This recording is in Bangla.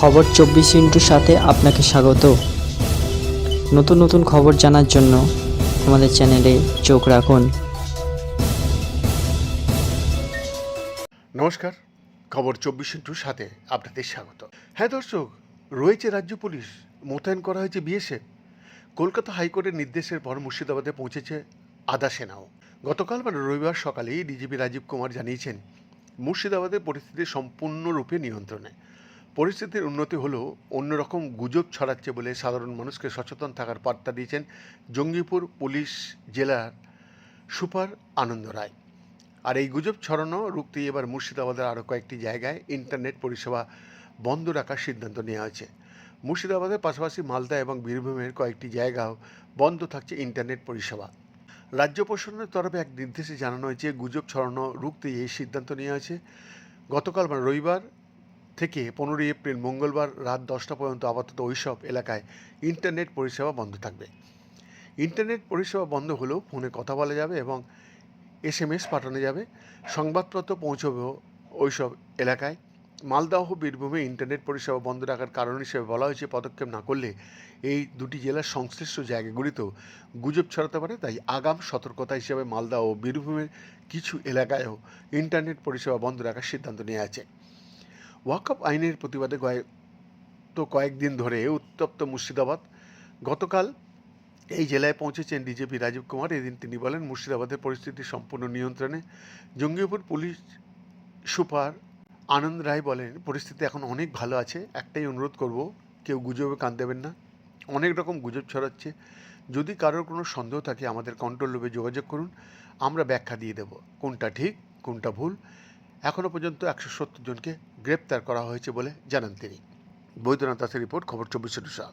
খবর 24 সাথে আপনাকে স্বাগত। নতুন নতুন খবর জানার জন্য আমাদের চ্যানেলে চোখ রাখুন। নমস্কার, খবর 24 সাথে আপনাদের স্বাগত। হ্যাঁ দর্শক, রয়েছে রাজ্য পুলিশ, মোতায়েন করা হয়েছে বিএসএফ। কলকাতা হাইকোর্টের নির্দেশের পর মুর্শিদাবাদে পৌঁছেছে আধা সেনাও। গতকাল রবিবার সকালেই ডিজিপি রাজীব কুমার জানিয়েছেন, মুর্শিদাবাদের পরিস্থিতি সম্পূর্ণরূপে নিয়ন্ত্রণে। পরিস্থিতির উন্নতি হলেও অন্যরকম গুজব ছড়াচ্ছে বলে সাধারণ মানুষকে সচেতন থাকার বার্তা দিয়েছেন জঙ্গিপুর পুলিশ জেলার সুপার আনন্দ রায়। আর এই গুজব ছড়ানো রুখতে এবার মুর্শিদাবাদের আরও কয়েকটি জায়গায় ইন্টারনেট পরিষেবা বন্ধ রাখার সিদ্ধান্ত নেওয়া হয়েছে। মুর্শিদাবাদের পাশাপাশি মালদা এবং বীরভূমের কয়েকটি জায়গাও বন্ধ থাকছে ইন্টারনেট পরিষেবা। রাজ্য প্রশাসনের তরফে এক নির্দেশে জানানো হয়েছে, গুজব ছড়ানো রুখতে এই সিদ্ধান্ত নেওয়া হয়েছে। গতকাল রবিবার থেকে 15 এপ্রিল মঙ্গলবার রাত 10টা পর্যন্ত আপাতত ওইসব এলাকায় ইন্টারনেট পরিষেবা বন্ধ থাকবে। ইন্টারনেট পরিষেবা বন্ধ হলেও ফোনে কথা বলা যাবে এবং SMS পাঠানো যাবে। সংবাদপত্র পৌঁছবে ওইসব এলাকায়। মালদা ও বীরভূমে ইন্টারনেট পরিষেবা বন্ধ রাখার কারণ হিসেবে বলা হয়েছে, পদক্ষেপ না করলে এই দুটি জেলার সংশ্লিষ্ট জায়গাগুলিতেও গুজব ছড়াতে পারে। তাই আগাম সতর্কতা হিসেবে মালদা ও বীরভূমের কিছু এলাকায়ও ইন্টারনেট পরিষেবা বন্ধ রাখার সিদ্ধান্ত নেওয়া আছে। ওয়াকফ আইনের প্রতিবাদে কয়েকদিন ধরে উত্তপ্ত মুর্শিদাবাদ। গতকাল এই জেলায় পৌঁছেছেন ডিজিপি রাজীব কুমার। এদিন তিনি বলেন, মুর্শিদাবাদের পরিস্থিতি সম্পূর্ণ নিয়ন্ত্রণে। জঙ্গিপুর পুলিশ সুপার আনন্দ রায় বলেন, পরিস্থিতি এখন অনেক ভালো আছে। একটাই অনুরোধ করব, কেউ গুজবে কান দেবেন না। অনেক রকম গুজব ছড়াচ্ছে। যদি কারোর কোনো সন্দেহ থাকে আমাদের কন্ট্রোল রুমে যোগাযোগ করুন, আমরা ব্যাখ্যা দিয়ে দেব কোনটা ঠিক কোনটা ভুল। এখনও পর্যন্ত 170 জনকে গ্রেপ্তার করা হয়েছে বলে জানান তিনি। বৈদ্যনাথ দাসের রিপোর্ট, খবর 24/7।